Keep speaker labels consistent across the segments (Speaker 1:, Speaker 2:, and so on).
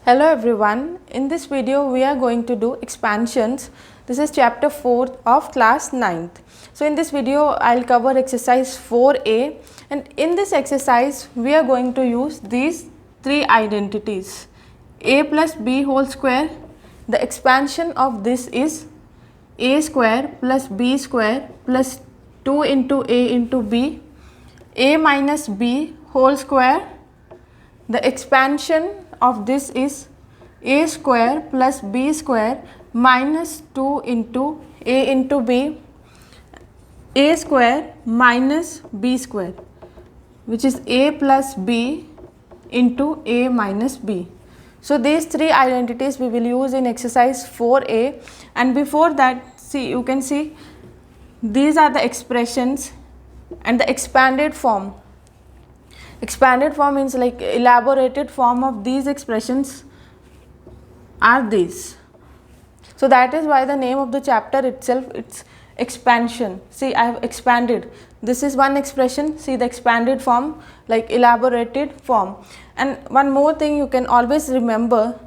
Speaker 1: Hello everyone, in this video we are going to do expansions. This is chapter 4 of class 9th. So in this video I will cover exercise 4a, and in this exercise we are going to use these three identities. A plus b whole square, the expansion of this is a square plus b square plus 2 into a into b, a minus b whole square, the expansion of this is a square plus b square minus 2 into a into b, a square minus b square, which is a plus b into a minus b. So these three identities we will use in exercise 4a, and before that you can see these are the expressions and the expanded form. Expanded form means like elaborated form of these expressions are these. So that is why the name of the chapter itself, it's expansion. See, I have expanded. This is one expression. See the expanded form, like elaborated form. And one more thing you can always remember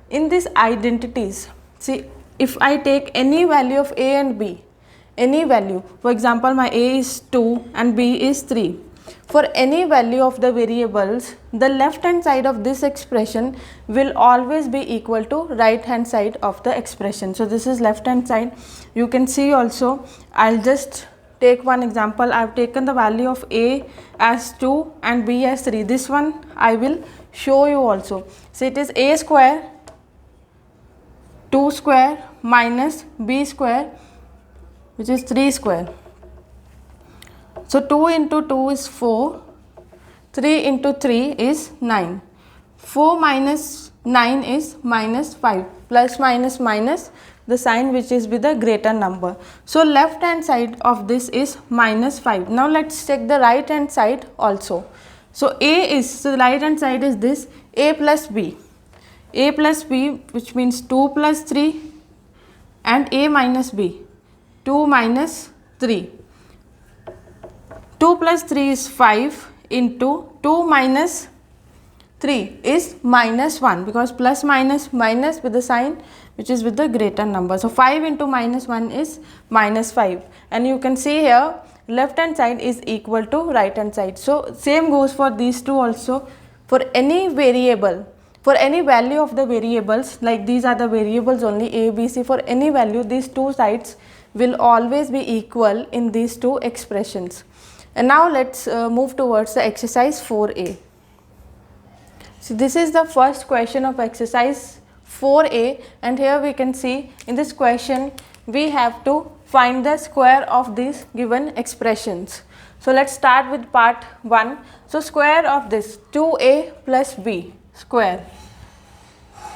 Speaker 1: in these identities. See, if I take any value of a and b, any value, for example my a is 2 and b is 3. For any value of the variables, the left hand side of this expression will always be equal to right hand side of the expression. So this is left hand side. You can see also, I'll just take one example. I've taken the value of a as 2 and b as 3. This one I will show you also. So it is a square 2 square minus b square, which is 3 square. So 2 into 2 is 4, 3 into 3 is 9, 4 minus 9 is minus 5, plus minus minus the sign which is with a greater number. So left hand side of this is minus 5. Now let's check the right hand side also. So the right hand side is this, a plus b, which means 2 plus 3, and a minus b, 2 minus 3. 2 plus 3 is 5 into 2 minus 3 is minus 1, because plus minus minus with the sign which is with the greater number. So 5 into minus 1 is minus 5, and you can see here left hand side is equal to right hand side. So same goes for these two also. For any variable, for any value of the variables, like these are the variables only a, b, c, for any value these two sides will always be equal in these two expressions. And now let's move towards the exercise 4a. So this is the first question of exercise 4a, and here we can see in this question we have to find the square of these given expressions. So let's start with part 1. So square of this 2a plus b square.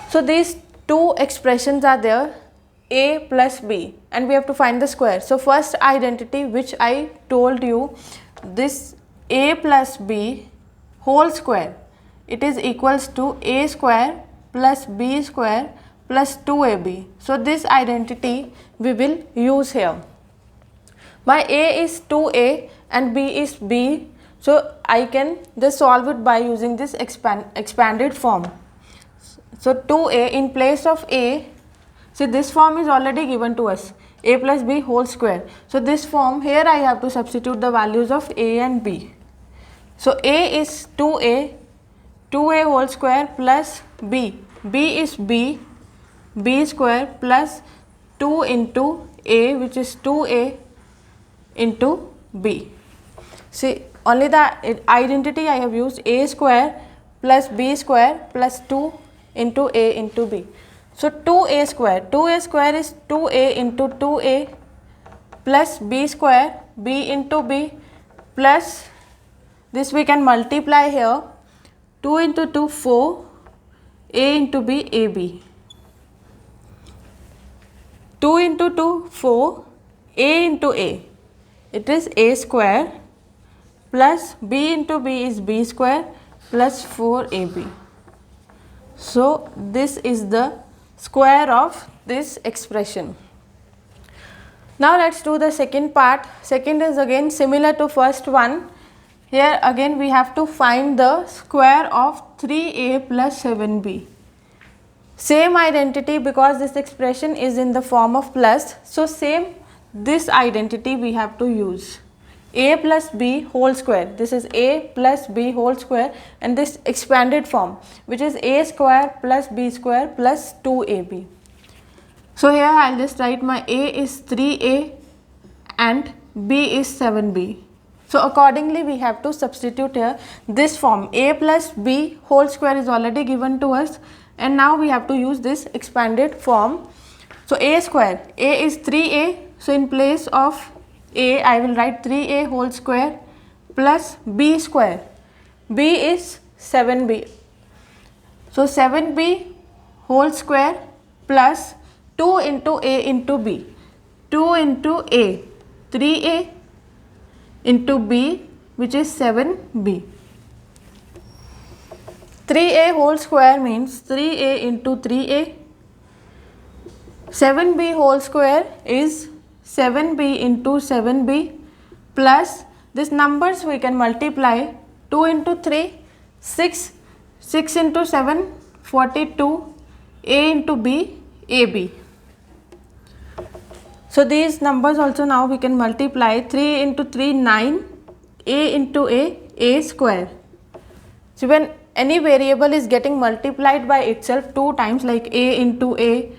Speaker 1: So these two expressions are there, a plus b, and we have to find the square. So first identity which I told you, this a plus b whole square, it is equals to a square plus b square plus 2ab. So this identity we will use here. My a is 2a and b is b, so I can just solve it by using this expanded form. So 2a in place of a, see this form is already given to us, a plus b whole square. So this form, here I have to substitute the values of a and b. So a is 2a whole square plus b is b square plus 2 into a, which is 2a into b. See, only the identity I have used, a square plus b square plus 2 into a into b. So 2a square is 2a into 2a plus b square, b into b, plus this we can multiply here, 2 into 2 4, a into b, ab, 2 into 2 4, a into a, it is a square plus b into b is b square plus 4ab. So this is the square of this expression. Now let's do the second part. Second is again similar to first one. Here again we have to find the square of 3a plus 7b. Same identity, because this expression is in the form of plus, so same this identity we have to use. A plus b whole square, this is a plus b whole square, and this expanded form which is a square plus b square plus 2ab. So here I will just write my a is 3a and b is 7b. So accordingly we have to substitute here this form. A plus b whole square is already given to us, and now we have to use this expanded form. So a square, a is 3a, so in place of a I will write 3a whole square plus b square, b is 7b, so 7b whole square plus 2 into a into b, 2 into a, 3a into b, which is 7b. 3a whole square means 3a into 3a. 7b whole square is 7b into 7b, plus this numbers we can multiply. 2 into 3, 6, 6 into 7, 42, a into b, ab. So these numbers also now we can multiply. 3 into 3, 9, a into a square. So when any variable is getting multiplied by itself 2 times, like a into a,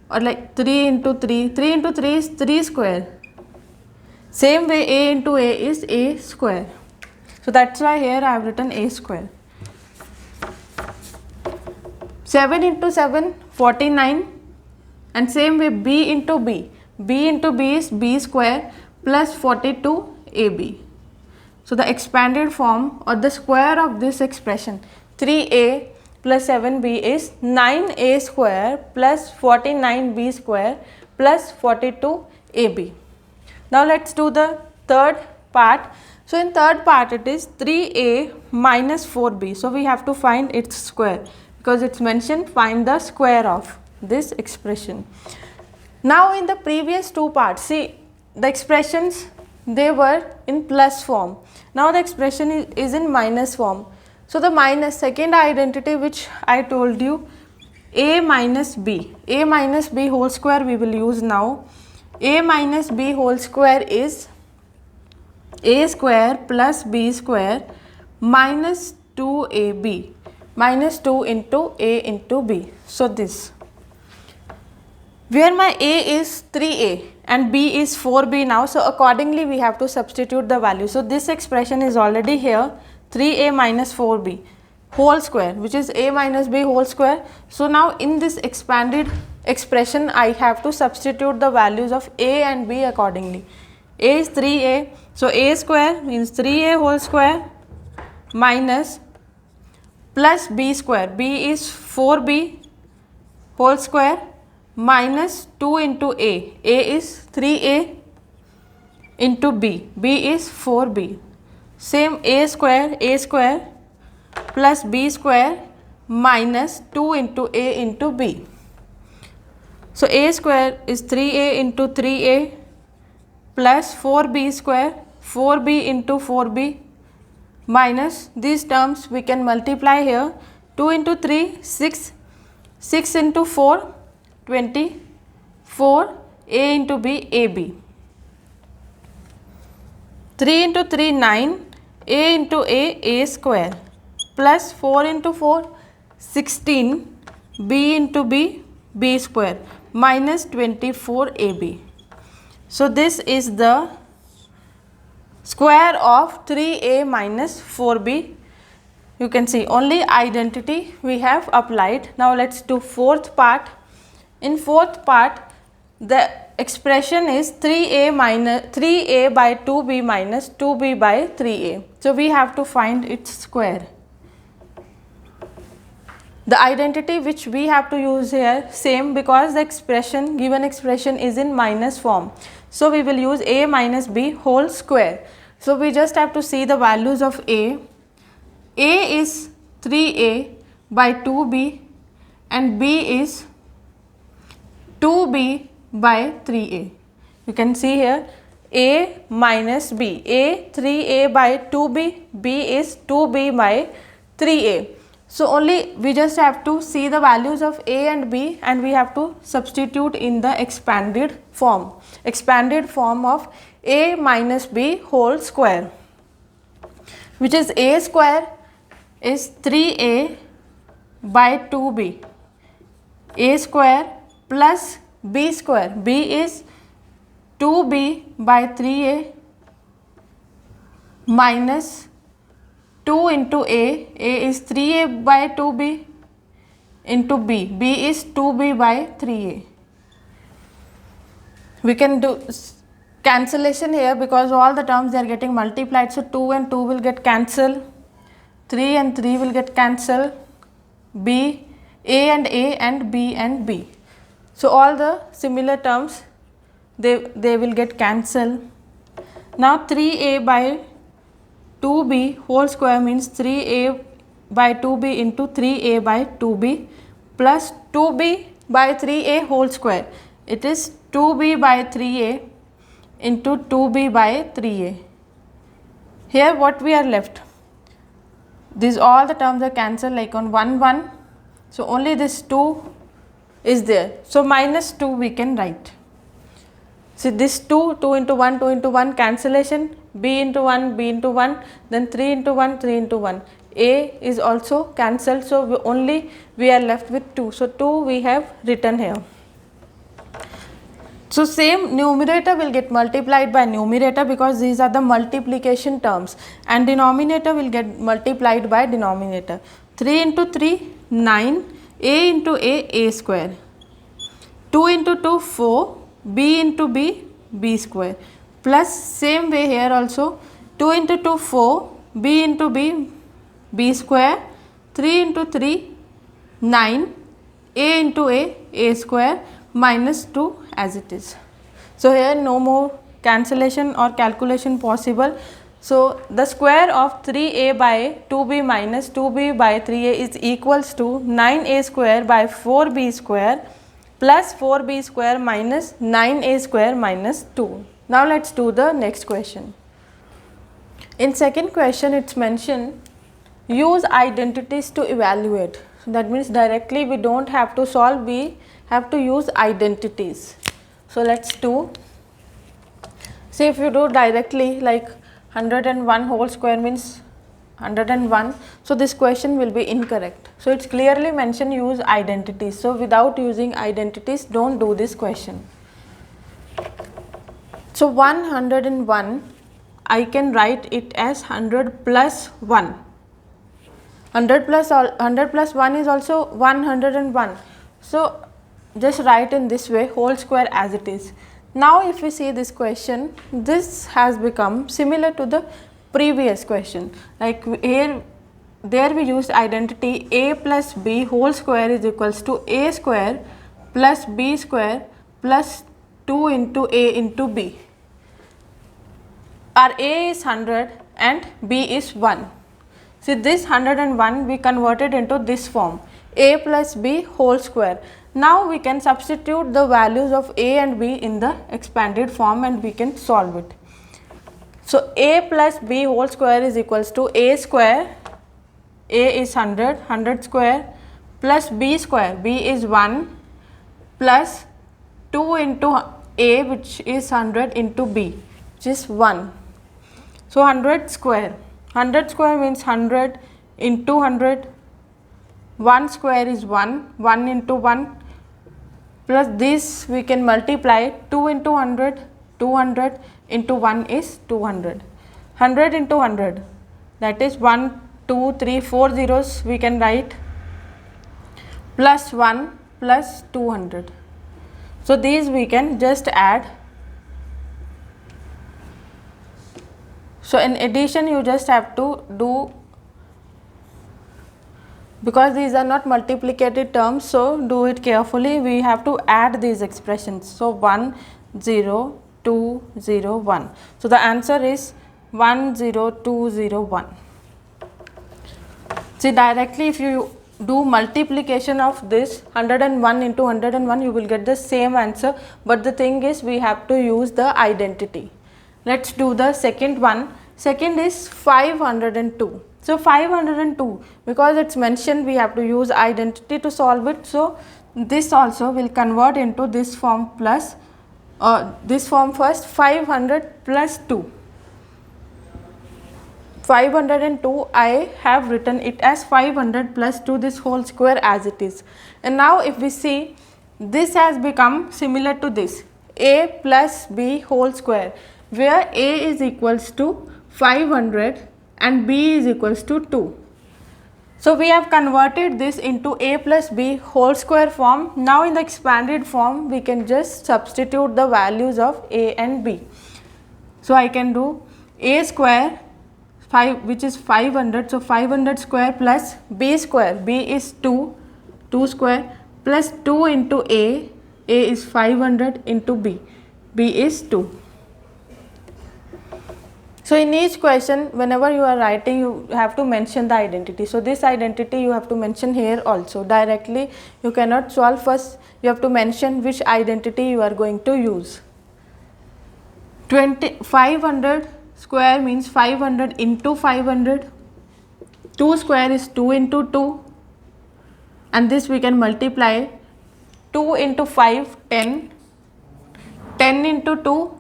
Speaker 1: or like 3 into 3, 3 into 3 is 3 square. Same way a into a is a square. So that's why here I have written a square. 7 into 7, 49, and same way b into b. b into b is b square plus 42 ab. So the expanded form or the square of this expression 3a plus 7b is 9a square plus 49b square plus 42ab. Now let's do the third part. So in third part it is 3a minus 4b. So we have to find its square, because it's mentioned find the square of this expression. Now in the previous two parts, see the expressions, they were in plus form. Now the expression is in minus form. So the minus, second identity which I told you, a minus b whole square we will use now. A minus b whole square is a square plus b square minus 2ab, minus 2 into a into b. So this, where my a is 3a and b is 4b now, so accordingly we have to substitute the value. So this expression is already here, 3a minus 4b whole square, which is a minus b whole square. So now in this expanded expression I have to substitute the values of a and b accordingly. A is 3a, so a square means 3a whole square minus plus b square, b is 4b whole square minus 2 into a is 3a into b is 4b. Same a square plus b square minus 2 into a into b. So a square is 3a into 3a plus 4b square, 4b into 4b, minus these terms we can multiply here. 2 into 3, 6, 6 into 4, 24, a into b, ab. 3 into 3, 9, a into a square, plus 4 into 4, 16, b into b square, minus 24 ab. So this is the square of 3a minus 4b. You can see only identity we have applied. Now let's do fourth part. In fourth part, the expression is 3a by 2b minus 2b by 3a. So we have to find its square. The identity which we have to use here same, because the expression, given expression is in minus form. So we will use a minus b whole square. So we just have to see the values of a. A is 3a by 2b and b is 2b by 3a. You can see here a minus b. A 3a by 2b, b is 2b by 3a. So only we just have to see the values of a and b, and we have to substitute in the expanded form of a minus b whole square, which is a square is 3a by 2b, a square plus b square, b is 2b by 3a minus 2 into a is 3a by 2b into b, b is 2b by 3a. We can do cancellation here because all the terms they are getting multiplied, so 2 and 2 will get cancelled, 3 and 3 will get cancelled, b, a and b and b. So all the similar terms they will get cancelled. Now 3a by 2b whole square means 3a by 2b into 3a by 2b plus 2b by 3a whole square. It is 2b by 3a into 2b by 3a. Here what we are left? These all the terms are cancelled like on 1 1. So only this 2 is there. So minus 2 we can write. See this 2 into 1 cancellation, b into 1 b into 1, then 3 into 1 3 into 1, a is also cancelled, so we are left with 2. So 2 we have written here. So same numerator will get multiplied by numerator because these are the multiplication terms, and denominator will get multiplied by denominator. 3 into 3 9, a into a square, 2 into 2 4, b into b, b square, plus same way here also 2 into 2 4, b into b, b square, 3 into 3 9, a into a square minus 2 as it is. So here no more cancellation or calculation possible. So the square of 3a by 2b minus 2b by 3a is equals to 9a square by 4b square plus 4b square minus 9a square minus 2. Now let's do the next question. In second question it's mentioned use identities to evaluate. So that means directly we don't have to solve, we have to use identities. So let's do. See if you do directly like 101 whole square means 101. So this question will be incorrect. So it's clearly mentioned use identities. So without using identities, don't do this question. So 101, I can write it as 100 plus 1. 100 plus 1 is also 101. So just write in this way, whole square as it is. Now if we see this question, this has become similar to the previous question. Like here, there we used identity a plus b whole square is equals to a square plus b square plus 2 into a into b. Our a is 100 and b is 1. See this 101 we converted into this form, a plus b whole square. Now we can substitute the values of a and b in the expanded form and we can solve it. So a plus b whole square is equals to a square, a is 100 square plus b square, b is 1 plus 2 into a which is 100 into b which is 1. So 100 square means 100 into 100, 1 square is 1, 1 into 1 plus this we can multiply 2 into 100, 200 into 1 is 200, 100 into 100 that is 1, 2, 3, 4 zeros we can write plus 1 plus 200. So these we can just add. So in addition you just have to do, because these are not multiplicative terms, so do it carefully. We have to add these expressions. So 1 0 2 0 1. So the answer is 1 0 2 0 1. See directly if you do multiplication of this 101 into 101 you will get the same answer, but the thing is we have to use the identity. Let's do the second one. Second is 502. So 502, because it's mentioned we have to use identity to solve it. So this also will convert into this form plus this form first, 500 plus 2. 502, I have written it as 500 plus 2, this whole square as it is. And now if we see, this has become similar to this, a plus b whole square, where a is equals to 500 and b is equals to 2. So we have converted this into a plus b whole square form. Now in the expanded form, we can just substitute the values of a and b. So I can do a square 5, which is 500, so 500 square plus b square, b is 2 square plus 2 into a is 500 into b is 2. So in each question, whenever you are writing, you have to mention the identity. So this identity you have to mention here also. Directly you cannot solve. First you have to mention which identity you are going to use. 500 square means 500 into 500. 2 square is 2 into 2, and this we can multiply. 2 into 5, 10. 10 into 2,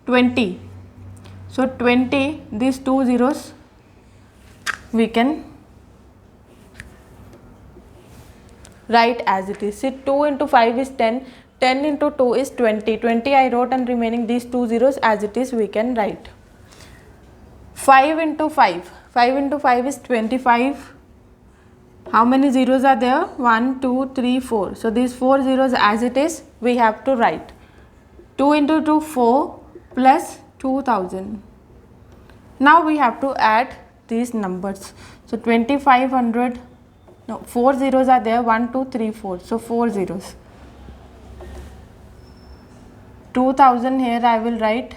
Speaker 1: 20. So 20, these 2 zeros we can write as it is. See, 2 into 5 is 10, 10 into 2 is 20, 20 I wrote, and remaining these 2 zeros as it is we can write. 5 into 5, 5 into 5 is 25. How many zeros are there? 1, 2, 3, 4. So these 4 zeros as it is we have to write. 2 into 2, 4 plus 2000. Now we have to add these numbers. So 2500, no, 4 zeros are there, 1, 2, 3, 4. So 4 zeros. 2000 here I will write,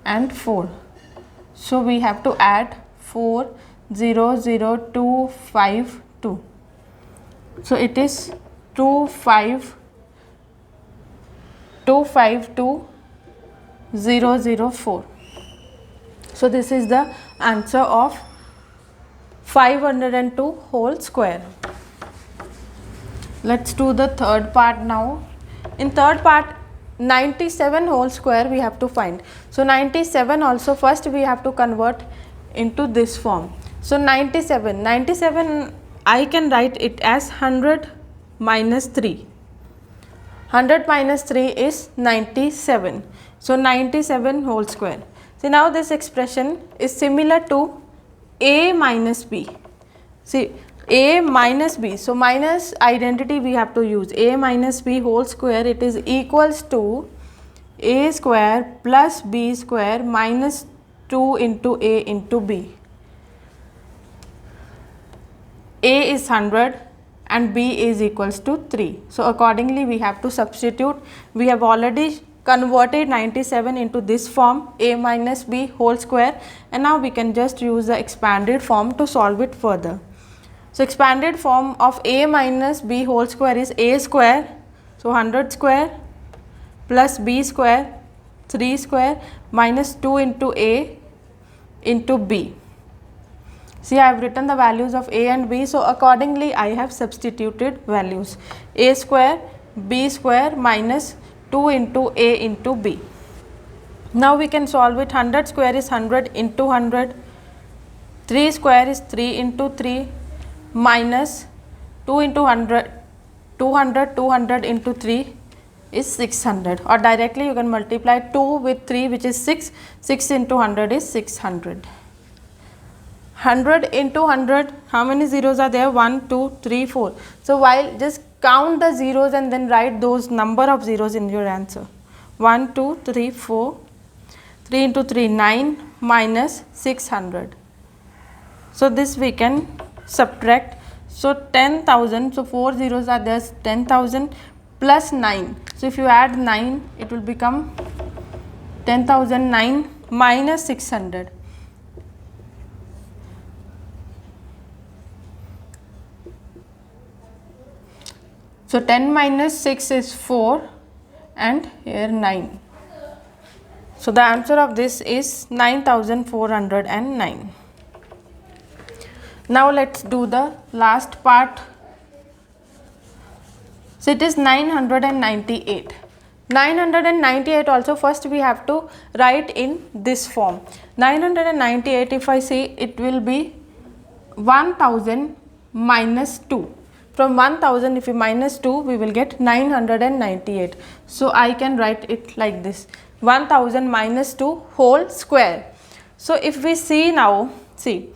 Speaker 1: and 4. So we have to add 4, 0, 0, 2, 5, 2. So it is 2, 5, 2, 5, 2, 0, 0, 4. So this is the answer of 502 whole square. Let's do the third part now. In third part, 97 whole square we have to find. So 97 also first we have to convert into this form. So 97 I can write it as 100 minus 3. 100 minus 3 is 97. So 97 whole square. See, now this expression is similar to a minus b. See, a minus b. So minus identity we have to use. A minus b whole square, it is equals to a square plus b square minus 2 into a into b. A is 100 and b is equals to 3. So accordingly we have to substitute. We have already converted 97 into this form, a minus b whole square, and now we can just use the expanded form to solve it further. So expanded form of a minus b whole square is a square, so 100 square plus b square, 3 square minus 2 into a into b. See, I have written the values of a and b, so accordingly I have substituted values. A square, b square minus 2 into a into b. Now we can solve it. 100 square is 100 into 100. 3 square is 3 into 3 minus 2 into 100, 200 into 3 is 600, or directly you can multiply 2 with 3 which is 6, 6 into 100 is 600. 100 into 100, how many zeros are there? 1, 2, 3, 4. So while just count the zeros and then write those number of zeros in your answer. 1, 2, 3, 4, 3 into 3, 9 minus 600. So this we can subtract. So 10,000, so 4 zeros are there, 10,000 plus 9. So if you add 9, it will become 10,009 minus 600. So 10 minus 6 is 4 and here 9. So the answer of this is 9,409. Now let's do the last part. So it is 998. 998 also, first we have to write in this form. 998, if I say, it will be 1000 minus 2. From 1000, if we minus 2, we will get 998. So I can write it like this: 1000 minus 2 whole square. So if we see now, see,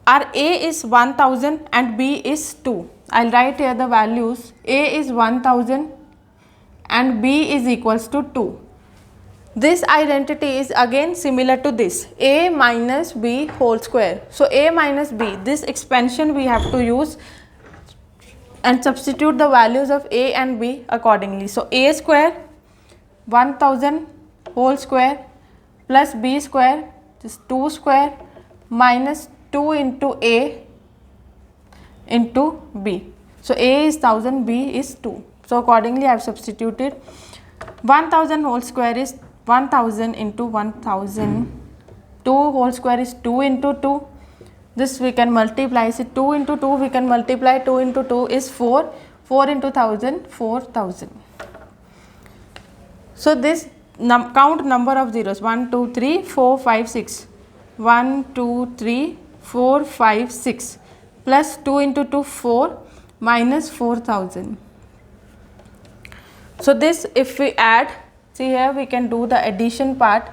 Speaker 1: our A is 1000 and B is 2. I will write here the values. A is 1000 and B is equals to 2. This identity is again similar to this, A minus B whole square. So A minus B, this expansion we have to use and substitute the values of A and B accordingly. So A square 1000 whole square plus B square, this 2 square, minus 2 into A into B. So A is 1000, B is 2. So accordingly I have substituted. 1000 whole square is 1000 into 1000. 2 whole square is 2 into 2. This we can multiply. So 2 into 2 we can multiply. 2 into 2 is 4. 4 into 1000, 4000. So this count number of zeros: 1, 2, 3, 4, 5, 6. 1, 2, 3, 4, 5, 6. Plus 2 into 2, 4, minus 4000. So this, if we add, see here we can do the addition part.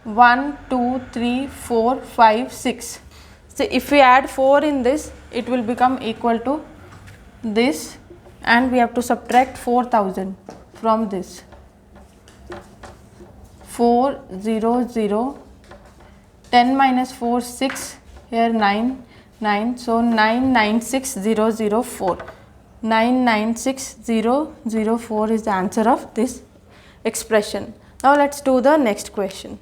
Speaker 1: 1, 2, 3, 4, 5, 6. So if we add 4 in this, it will become equal to this, and we have to subtract 4000 from this. 4, 0, 0. 10 minus 4, 6. Here 9, 9. So 996004. 996004 is the answer of this expression. Now let's do the next question.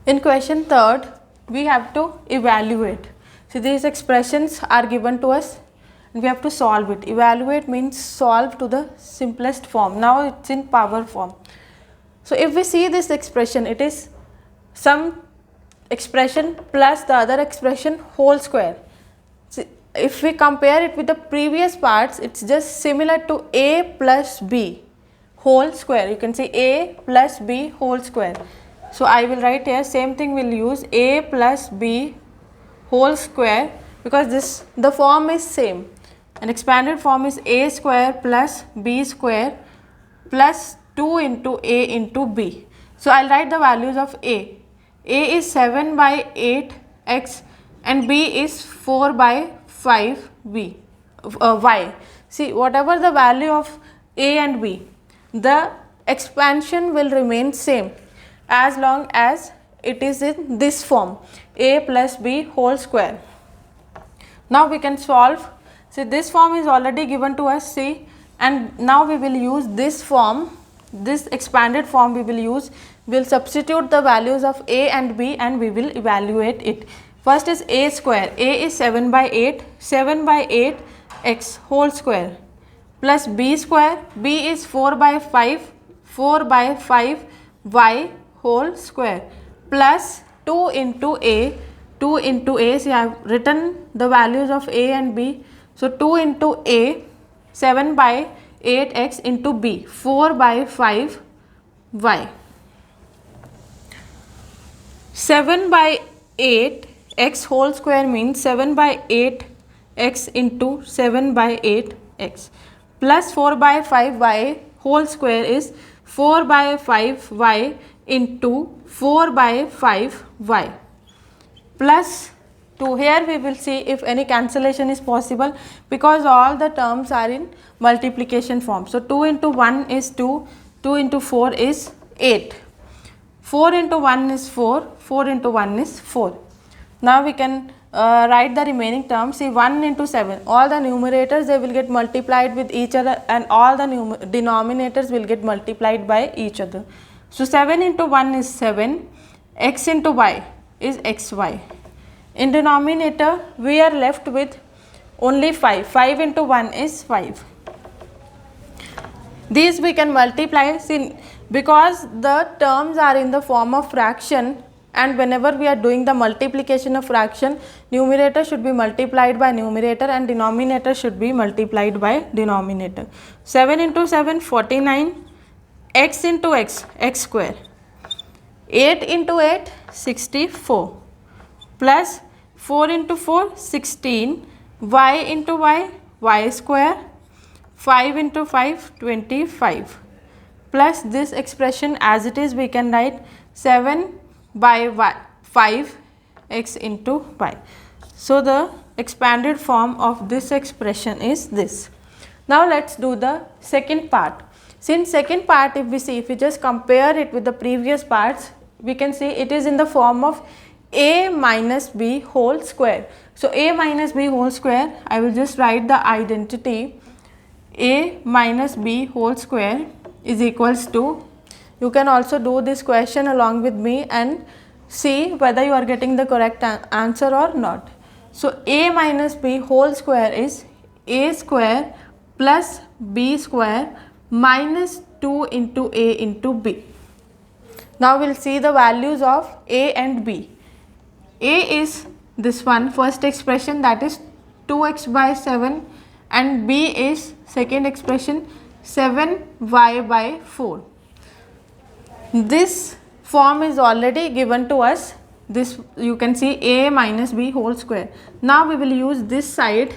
Speaker 1: In question third, we have to evaluate. So these expressions are given to us and we have to solve it. Evaluate means solve to the simplest form. Now it's in power form. So if we see this expression, it is some expression plus the other expression whole square. See, if we compare it with the previous parts, it's just similar to A plus B whole square. You can say A plus B whole square. So I will write here, same thing we'll use, A plus B whole square, because the form is same. An expanded form is A square plus B square plus 2 into A into B. So I'll write the values of A. A is 7 by 8 x and B is 4 by 5 y. See, whatever the value of A and B, the expansion will remain same as long as it is in this form, A plus B whole square. Now we can solve. See, this form is already given to us, see, and now we will use this form, this expanded form we will use. We will substitute the values of A and B and we will evaluate it. First is A square. A is 7 by 8, 7 by 8 x whole square, plus B square. B is 4 by 5, 4 by 5 y whole square, plus 2 into A, 2 into A. See, I have written the values of A and B. So 2 into A, 7 by 8x into B, 4 by 5 y. 7 by 8 x whole square means 7 by 8 x into 7 by 8 x, plus 4 by 5 y whole square is 4 by 5 y into 4 by 5 y, plus 2. Here we will see if any cancellation is possible, because all the terms are in multiplication form. So 2 into 1 is 2, 2 into 4 is 8, 4 into 1 is 4, 4 into 1 is 4. Now we can write the remaining terms. See, 1 into 7, all the numerators, they will get multiplied with each other and all the denominators will get multiplied by each other. So 7 into 1 is 7, x into y is xy. In denominator, we are left with only 5, 5 into 1 is 5. These we can multiply, see, because the terms are in the form of fraction, and whenever we are doing the multiplication of fraction, numerator should be multiplied by numerator and denominator should be multiplied by denominator. 7 into 7 49, x into x, x square, 8 into 8 64, plus 4 into 4 16, y into y, y square, 5 into 5 25, plus this expression as it is we can write 7 by y, 5 x into y. So the expanded form of this expression is this. Now let us do the second part. Since second part, if we just compare it with the previous parts, we can see it is in the form of a minus b whole square. So a minus b whole square, I will just write the identity a minus b whole square is equals to, you can also do this question along with me and see whether you are getting the correct answer or not. So a minus b whole square is a square plus b square minus 2 into a into b. Now we will see the values of a and b. A is this one, first expression, that is 2x by 7, and b is second expression 7y by 4. This form is already given to us. This you can see a minus b whole square. Now we will use this side,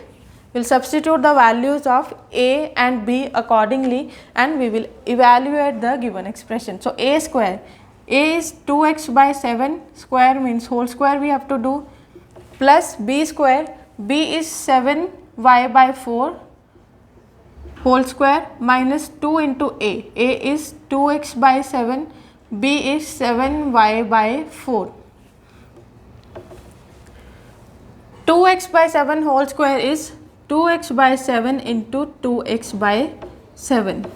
Speaker 1: we will substitute the values of a and b accordingly and we will evaluate the given expression. So a square, a is 2x by 7, square means whole square we have to do, plus b square, b is 7y by 4 whole square minus 2 into a is 2x by 7, b is 7y by 4. 2x by 7 whole square is 2x by 7 into 2x by 7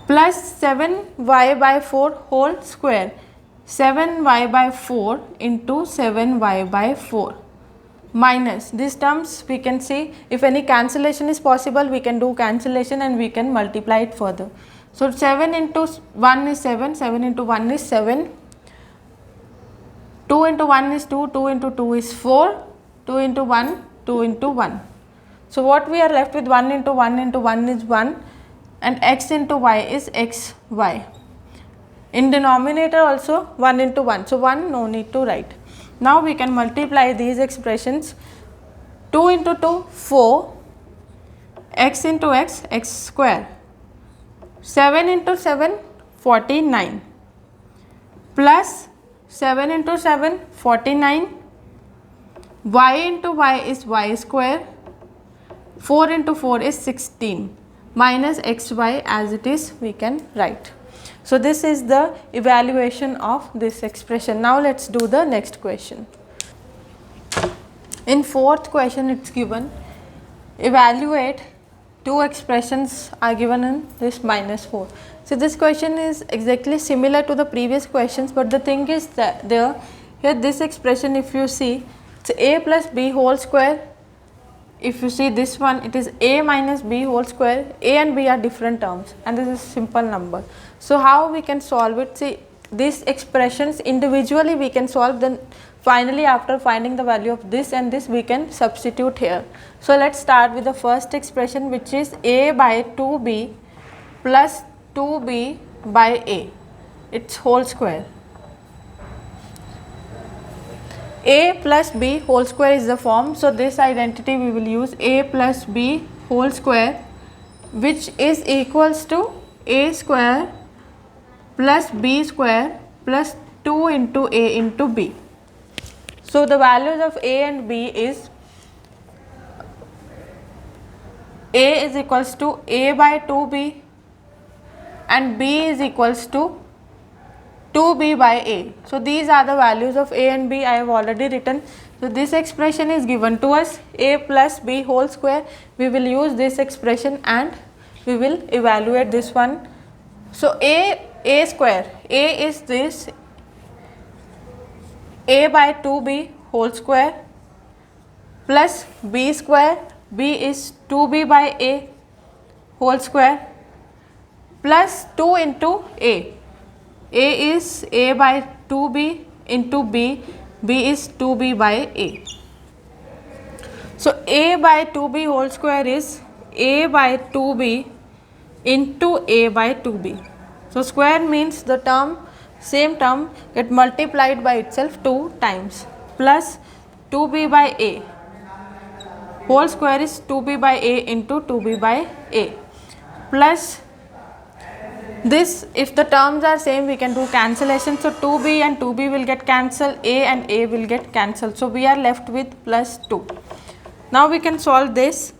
Speaker 1: plus 7y by 4 whole square, 7y by 4 into 7y by 4 minus these terms. We can see if any cancellation is possible, we can do cancellation and we can multiply it further. So 7 into 1 is 7, 7 into 1 is 7, 2 into 1 is 2, 2 into 2 is 4, 2 into 1, 2 into 1. So what we are left with, 1 into 1 into 1 is 1 and x into y is xy. In denominator also 1 into 1, so 1 no need to write. Now we can multiply these expressions. 2 into 2 4, x into x, x square, 7 into 7 49 plus 7 into 7 49, y into y is y square, 4 into 4 is 16 minus xy as it is we can write. So this is the evaluation of this expression. Now let us do the next question. In fourth question it is given, evaluate two expressions are given in this minus 4. So this question is exactly similar to the previous questions, but the thing is that here this expression, if you see, it's a plus b whole square. If you see this one, it is a minus b whole square. A and b are different terms and this is simple number. So how we can solve it? See, these expressions individually we can solve, then finally after finding the value of this and this we can substitute here. So let's start with the first expression, which is a by 2b plus 2b by a, its whole square. A plus b whole square is the form, so this identity we will use, a plus b whole square, which is equals to a square plus b square plus 2 into a into b. So the values of a and b is, a is equals to a by 2b and b is equals to 2b by a. So these are the values of a and b I have already written. So this expression is given to us, a plus b whole square. We will use this expression and we will evaluate this one. So a square, a is this, a by 2b whole square plus b square, b is 2b by a whole square plus 2 into a is a by 2b into b, b is 2b by a. So a by 2b whole square is a by 2b into a by 2b. So square means the term, same term get multiplied by itself 2 times, plus 2b by a whole square is 2b by a into 2b by a, plus this, if the terms are same we can do cancellation. So 2b and 2b will get cancelled, a and a will get cancelled. So we are left with plus 2. Now we can solve this.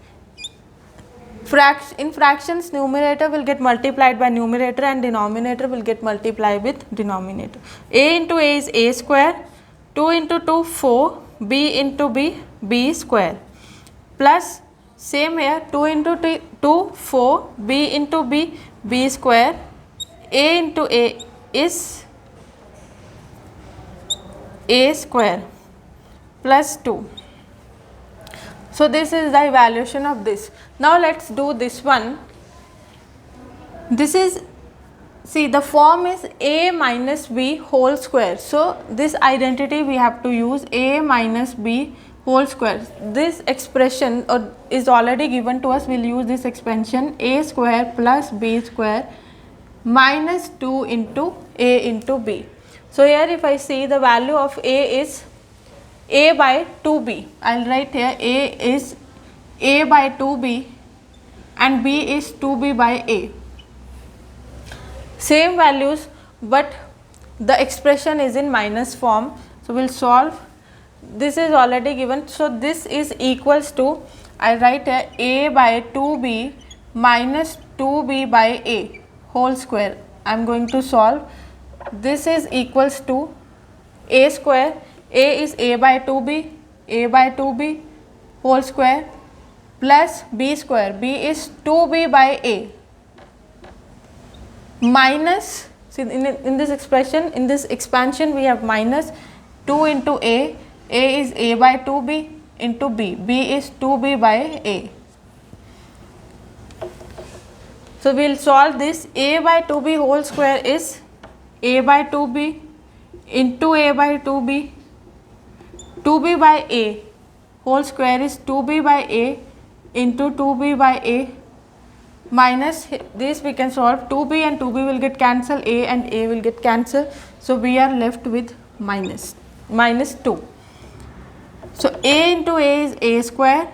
Speaker 1: In fractions, numerator will get multiplied by numerator and denominator will get multiplied with denominator. A into a is a square, 2 into 2 4, b into b, b square, plus same here 2 into 2 4, b into b, b square, a into a is a square plus 2. So this is the evaluation of this. Now let's do this one. This is, see, the form is a minus b whole square. So this identity we have to use, a minus b whole square. This expression is already given to us. We'll use this expansion, a square plus b square minus 2 into a into b. So here if I see the value of a is a by 2b, I will write here a is a by 2b and b is 2b by a. Same values, but the expression is in minus form. So we will solve. This is already given. So this is equals to, I write here a by 2b minus 2b by a whole square. I am going to solve. This is equals to a square. A is a by 2b, a by 2b whole square plus b square, b is 2b by a minus, see in this expression, in this expansion we have minus 2 into a is a by 2b into b, b is 2b by a. So we will solve this. A by 2b whole square is a by 2b into a by 2b, 2b by a whole square is 2b by a into 2b by a minus this, we can solve 2b and 2b will get cancelled, a and a will get cancelled. So we are left with minus 2. So a into a is a square,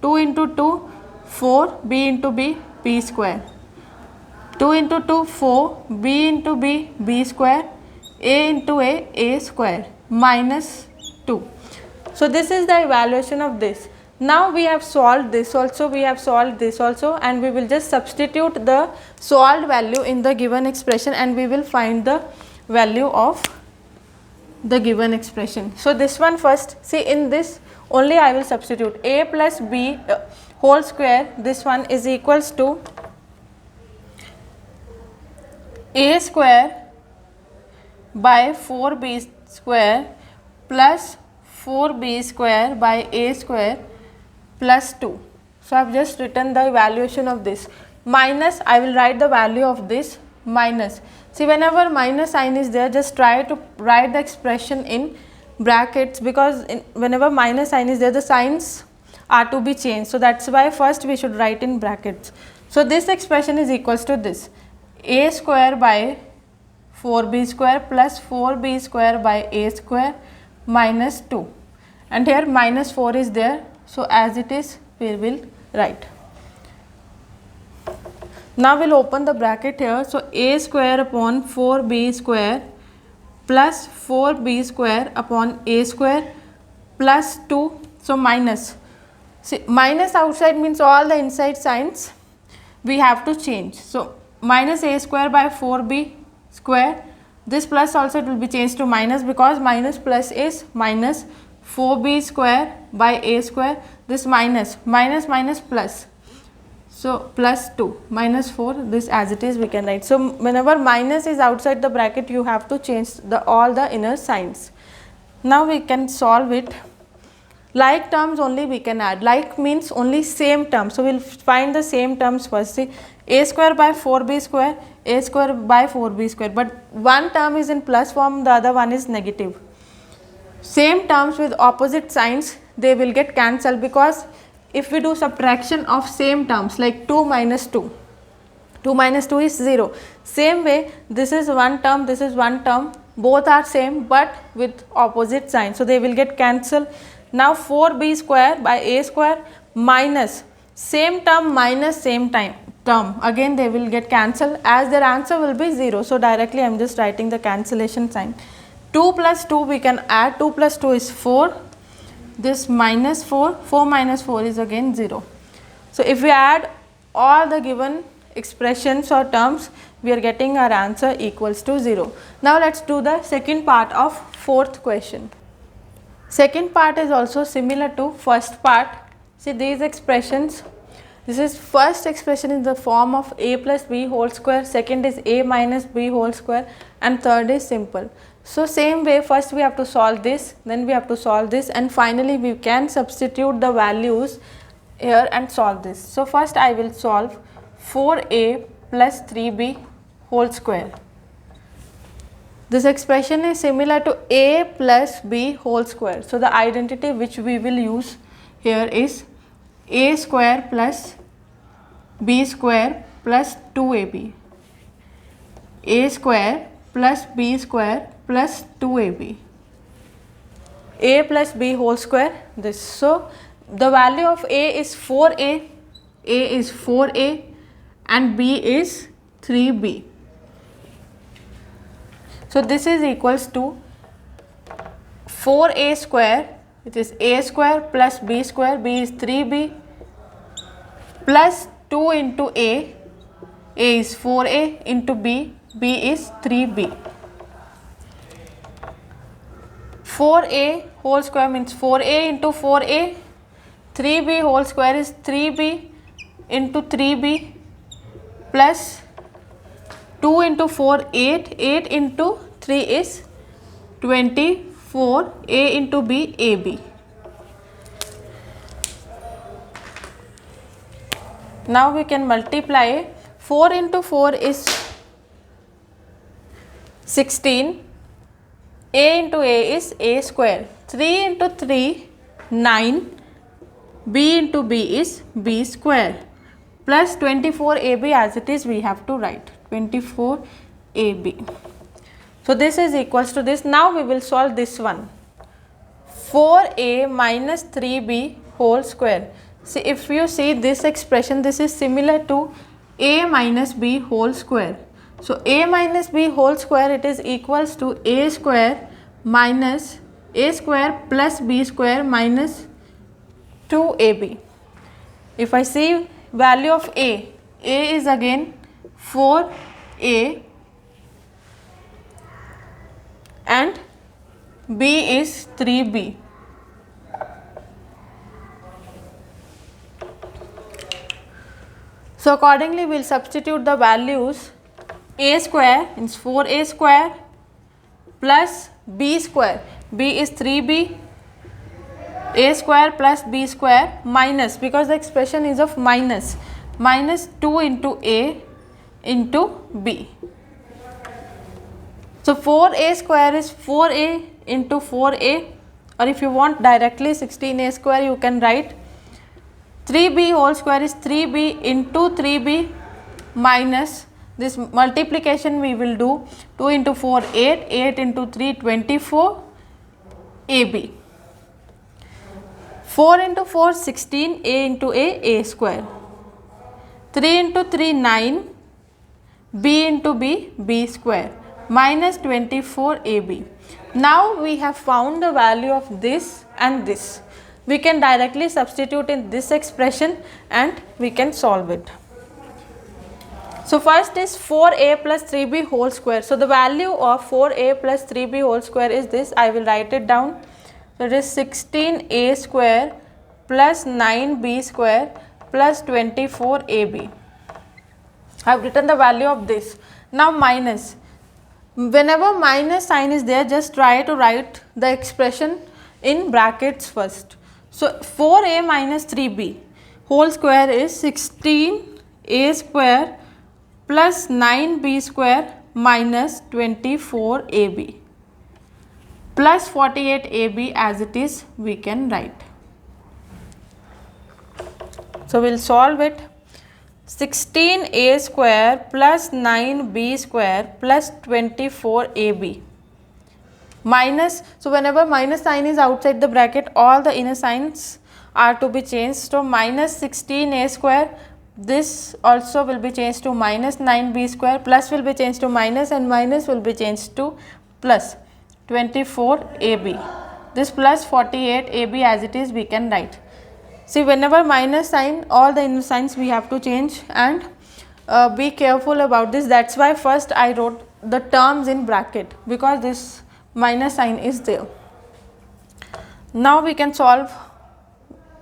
Speaker 1: 2 into 2 4, b into b, b square, 2 into 2 4, b into b, b square, a into a square minus 2. So this is the evaluation of this. Now we have solved this also, we have solved this also, and we will just substitute the solved value in the given expression and we will find the value of the given expression. So this one first, see in this only I will substitute a plus b whole square, this one is equals to a square by 4b square plus 4b square by a square plus 2. So I have just written the evaluation of this. Minus, I will write the value of this minus. See, whenever minus sign is there, just try to write the expression in brackets, because whenever minus sign is there, the signs are to be changed. So that's why first we should write in brackets. So this expression is equals to this, a square by 4b square plus 4b square by a square minus 2, and here minus 4 is there. So as it is we will write. Now we will open the bracket here. So a square upon 4b square plus 4b square upon a square plus 2. So minus, see minus outside means all the inside signs we have to change. So minus a square by 4b square, this plus also it will be changed to minus, because minus plus is minus 4b square by a square, this minus plus, so plus 2 minus 4, this as it is we can write. So whenever minus is outside the bracket you have to change all the inner signs. Now we can solve it. Like terms only we can add, like means only same term. So we will find the same terms first. See, a square by 4b square a square by 4b square, but one term is in plus form, the other one is negative. Same terms with opposite signs, they will get cancelled, because if we do subtraction of same terms like 2 minus 2, 2 minus 2 is 0. Same way, this is one term, this is one term, both are same but with opposite sign, so they will get cancelled. Now 4b square by a square minus same term minus same term, again they will get cancelled, as their answer will be 0. So directly I am just writing the cancellation sign. 2 plus 2 we can add, 2 plus 2 is 4, this minus 4, 4 minus 4 is again 0. So if we add all the given expressions or terms, we are getting our answer equals to 0. Now let us do the second part of fourth question. Second part is also similar to first part. See these expressions, this is first expression in the form of a plus b whole square, second is a minus b whole square, and third is simple. So same way, first we have to solve this, then we have to solve this, and finally we can substitute the values here and solve this. So first I will solve 4a plus 3b whole square. This expression is similar to a plus b whole square. So the identity which we will use here is a square plus b square plus 2ab. A square plus b square plus 2ab. A plus b whole square, this. So the value of a is 4a, a is 4a and b is 3b. So this is equals to 4a square, which is a square plus b square, b is 3b, plus 2 into a is 4a into b, b is 3b. 4a whole square means 4a into 4a, 3b whole square is 3b into 3b, plus 2 into 4, 8, 8 into 3 is 24, a into b, ab. Now we can multiply, 4 into 4 is 16, a into a is a square, 3 into 3, 9, b into b is b square, plus 24 ab as it is we have to write, 24 ab. So this is equals to this. Now we will solve this one, 4a minus 3b whole square. See, if you see this expression, this is similar to a minus b whole square. So a minus b whole square, it is equals to a square minus a square plus b square minus 2ab. If I see value of a is again 4a and b is 3b. So accordingly we will substitute the values. A square is 4a square plus b square, b is 3b, a square plus b square minus, because the expression is of minus, minus 2 into a into b. So 4a square is 4a into 4a, or if you want directly 16a square you can write. 3b whole square is 3b into 3b minus this multiplication we will do, 2 into 4 8, 8 into 3 24 ab. 4 into 4 16, a into a square, 3 into 3 9, b into b, b square, minus 24 ab. Now we have found the value of this and this. We can directly substitute in this expression and we can solve it. So first is 4a plus 3b whole square. So the value of 4a plus 3b whole square is this. I will write it down. So it is 16a square plus 9b square plus 24ab. I have written the value of this. Now minus. Whenever minus sign is there, just try to write the expression in brackets first. So 4a minus 3b whole square is 16a square plus 9b square minus 24ab plus 48ab as it is we can write. So we'll solve it. 16a square plus 9b square plus 24ab minus, so whenever minus sign is outside the bracket, all the inner signs are to be changed. So minus 16a square, this also will be changed to minus 9b square, plus will be changed to minus, and minus will be changed to plus 24ab. This plus 48ab as it is we can write. See, whenever minus sign, all the inner signs we have to change, and be careful about this. That's why first I wrote the terms in bracket, because this minus sign is there. Now we can solve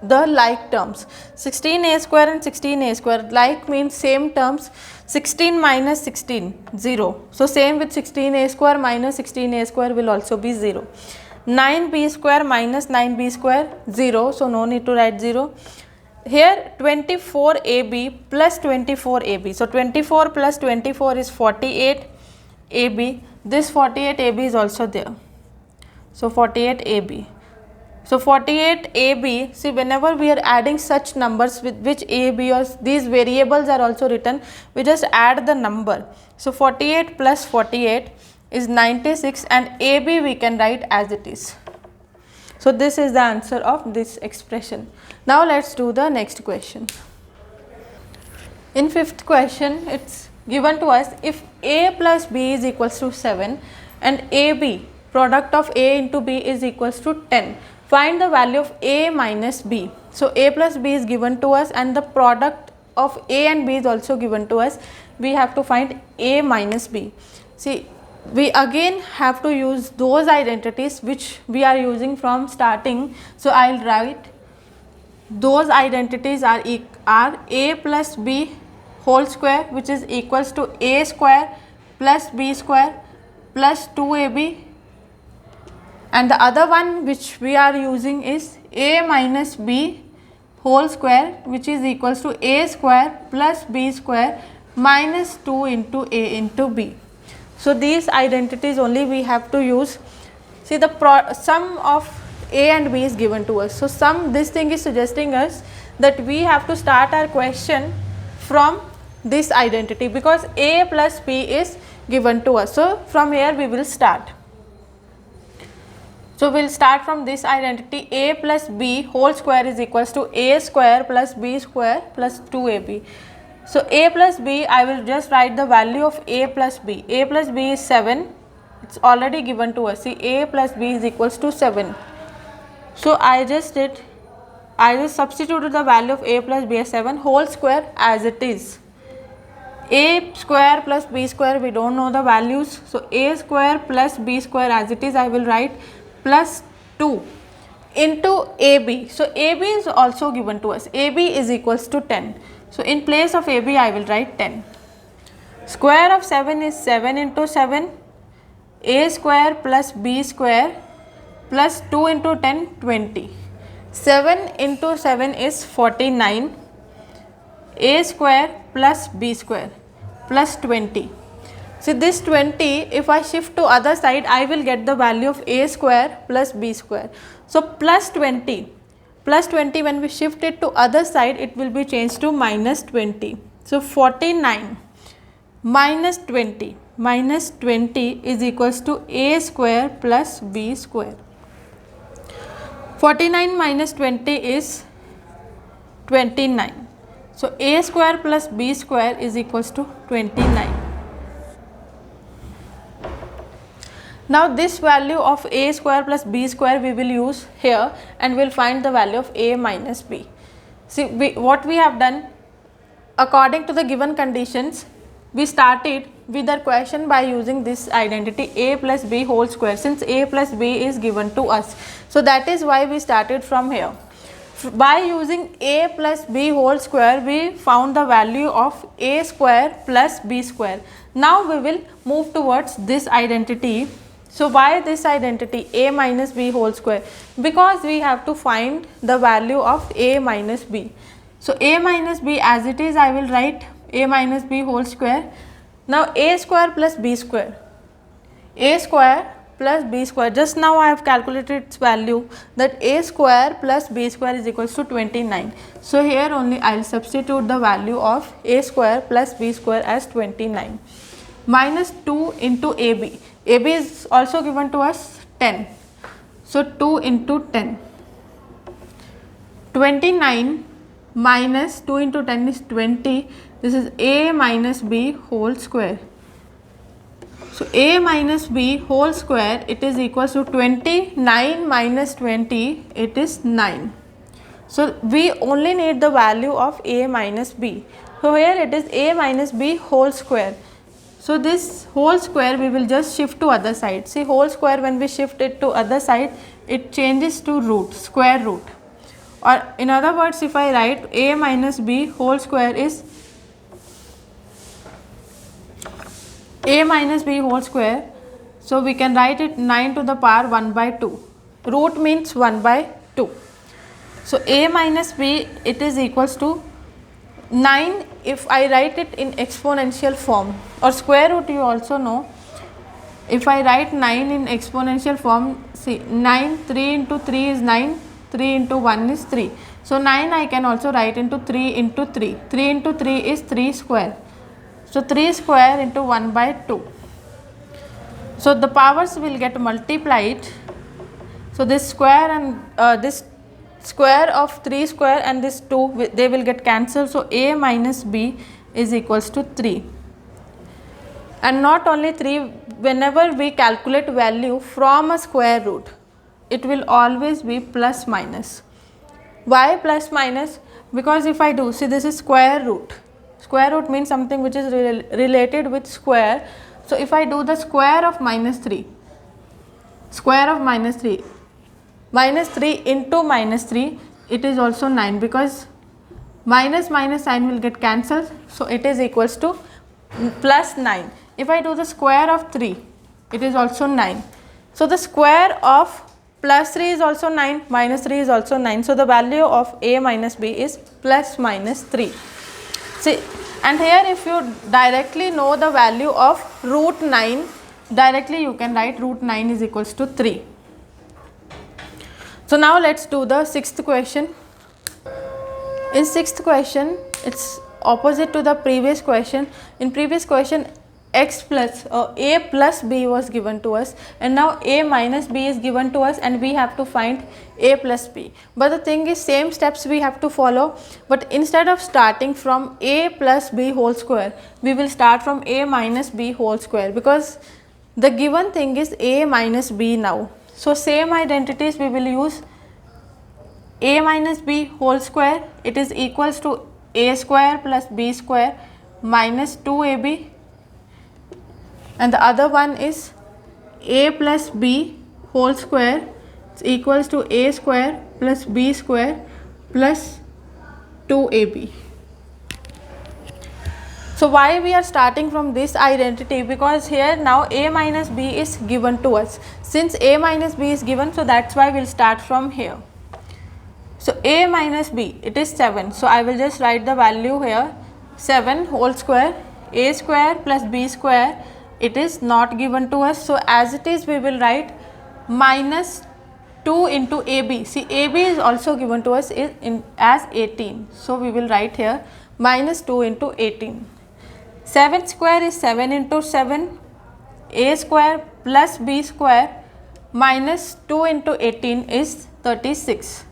Speaker 1: the like terms. 16a square and 16a square, like means same terms. 16 minus 16, 0. So same with 16a square minus 16a square will also be 0. 9b square minus 9b square, 0. So no need to write 0. Here 24ab plus 24ab. So 24 plus 24 is 48ab. This 48ab is also there. So 48ab. So 48ab, see, whenever we are adding such numbers with which a, b or these variables are also written, we just add the number. So 48 plus 48 is 96, and ab we can write as it is. So this is the answer of this expression. Now let's do the next question. In fifth question, it's given to us, if a plus b is equals to 7 and ab, product of a into b, is equals to 10. Find the value of a minus b. So a plus b is given to us, and the product of a and b is also given to us. We have to find a minus b. See, we again have to use those identities which we are using from starting. So I'll write those identities are a plus b whole square, which is equals to a square plus b square plus 2ab, and the other one which we are using is a minus b whole square, which is equals to a square plus b square minus 2 into a into b. So these identities only we have to use. See, the sum of a and b is given to us. So this thing is suggesting us that we have to start our question from this identity, because a plus b is given to us. So from here we will start. So we will start from this identity, a plus b whole square is equals to a square plus b square plus 2ab. So a plus b, I will just write the value of a plus b. A plus b is 7, it's already given to us. See, a plus b is equals to 7. So I just substituted the value of a plus b as 7, whole square as it is. A square plus b square, we don't know the values. So a square plus b square as it is, I will write plus 2 into ab. So ab is also given to us. Ab is equals to 10. So in place of ab, I will write 10. Square of 7 is 7 into 7. A square plus b square plus 2 into 10, 20. 7 into 7 is 49. A square plus b square plus 20. See, this 20, if I shift to other side, I will get the value of a square plus b square. So plus 20 when we shift it to other side, it will be changed to minus 20. So 49 minus 20 is equals to a square plus b square. 49 minus 20 is 29. So a square plus b square is equals to 29. Now this value of a square plus b square we will use here, and we will find the value of a minus b. See, what we have done, according to the given conditions, we started with our question by using this identity a plus b whole square, since a plus b is given to us. So that is why we started from here. By using a plus b whole square, we found the value of a square plus b square. Now we will move towards this identity. So why this identity a minus b whole square? Because we have to find the value of a minus b. So a minus b as it is, I will write a minus b whole square. Now a square plus b square, a square plus b square, just now I have calculated its value, that a square plus b square is equals to 29. So here only I will substitute the value of a square plus b square as 29, minus 2 into ab. AB is also given to us 10. So 2 into 10. 29 minus 2 into 10 is 20. This is a minus b whole square. So a minus b whole square, it is equals to 29 minus 20, it is 9. So we only need the value of a minus b. So here it is a minus b whole square. So this whole square we will just shift to other side. See, whole square, when we shift it to other side, it changes to root, square root. Or in other words, if I write a minus b whole square is a minus b whole square, so we can write it 9 to the power 1 by 2. Root means 1 by 2. So a minus b, it is equals to 9 if I write it in exponential form, or square root you also know. If I write 9 in exponential form, see 9, 3 into 3 is 9, 3 into 1 is 3. So 9 I can also write into 3 into 3. 3 into 3 is 3 square. So 3 square into 1 by 2. So the powers will get multiplied. So this square and this square of 3 square and this 2, they will get cancelled. So a minus b is equals to 3. And not only 3, whenever we calculate value from a square root, it will always be plus minus. Why plus minus? Because if I do, see, this is square root. Square root means something which is related with square. So if I do the square of minus 3, square of minus 3, minus 3 into minus 3, it is also 9, because minus minus sign will get cancelled. So it is equals to plus 9. If I do the square of 3, it is also 9. So the square of plus 3 is also 9, minus 3 is also 9. So the value of a minus b is plus minus 3. See, and here if you directly know the value of root 9, directly you can write root 9 is equals to 3. So now let's do the sixth question. In sixth question, it's opposite to the previous question. In previous question, x plus a plus b was given to us, and now a minus b is given to us, and we have to find a plus b. But the thing is, same steps we have to follow, but instead of starting from a plus b whole square, we will start from a minus b whole square, because the given thing is a minus b now. So same identities we will use. A minus b whole square, it is equals to a square plus b square minus 2ab, and the other one is a plus b whole square, it's equals to a square plus b square plus 2ab. So why we are starting from this identity? Because here now a minus b is given to us. Since a minus b is given, so that's why we'll start from here. So a minus b, it is 7. So I will just write the value here, 7 whole square, a square plus b square, it is not given to us. So as it is, we will write minus 2 into ab. See, ab is also given to us as 18. So we will write here minus 2 into 18. 7 square is 7 into 7, a square plus b square minus 2 into 18 is 36.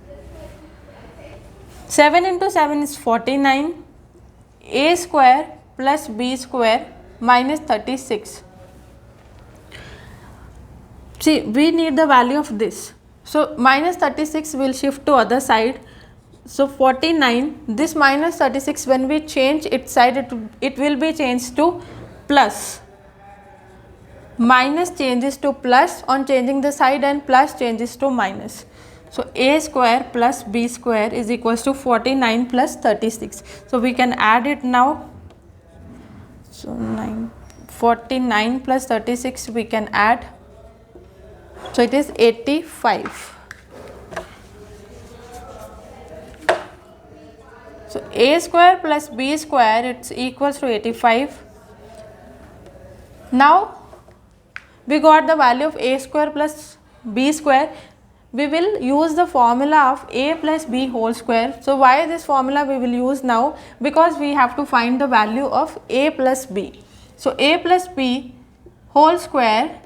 Speaker 1: 7 into 7 is 49, a square plus b square minus 36. See, we need the value of this. So minus 36 will shift to other side. So 49, this minus 36, when we change its side, it will be changed to plus. Minus changes to plus on changing the side, and plus changes to minus. So a square plus b square is equals to 49 plus 36. So we can add it now. So 49 plus 36 we can add. So it is 85. So a square plus b square, it's equals to 85. Now we got the value of a square plus b square. We will use the formula of a plus b whole square. So why this formula we will use now? Because we have to find the value of a plus b. So a plus b whole square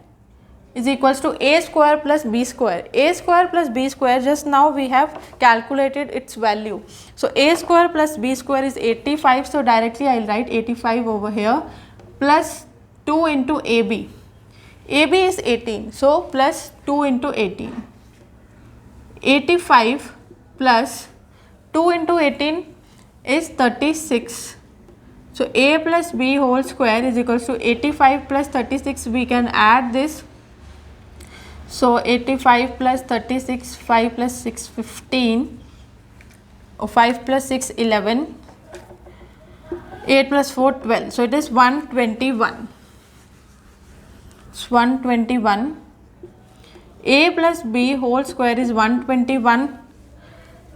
Speaker 1: is equals to a square plus b square. A square plus b square, just now we have calculated its value. So a square plus b square is 85. So directly I will write 85 over here, plus 2 into ab. AB is 18. So plus 2 into 18. 85 plus 2 into 18 is 36. So a plus b whole square is equals to 85 plus 36. We can add this. So 85 plus 36, 5 plus 6, 15, or 5 plus 6, 11, 8 plus 4, 12. So it is 121. It's 121. A plus b whole square is 121,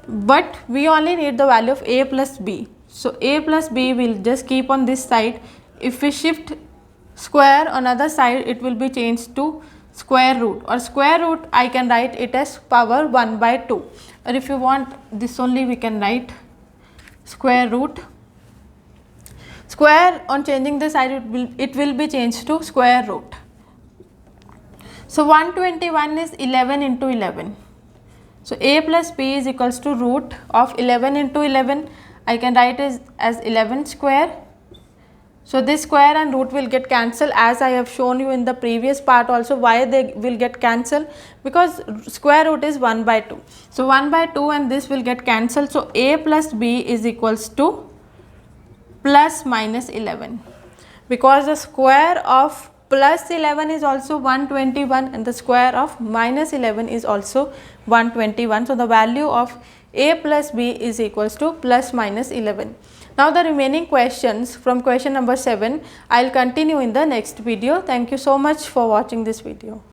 Speaker 1: but we only need the value of a plus b. So a plus b will just keep on this side. If we shift square on other side, it will be changed to square root, or square root I can write it as power 1 by 2, or if you want this only we can write square root. Square, on changing the side, it will be changed to square root. So 121 is 11 into 11. So a plus b is equals to root of 11 into 11. I can write it as 11 square. So this square and root will get cancelled, as I have shown you in the previous part also. Why they will get cancelled? Because square root is 1 by 2. So 1 by 2 and this will get cancelled. So a plus b is equals to plus minus 11, because the square of plus 11 is also 121 and the square of minus 11 is also 121. So the value of a plus b is equals to plus minus 11. Now the remaining questions from question number 7 I will continue in the next video. Thank you so much for watching this video.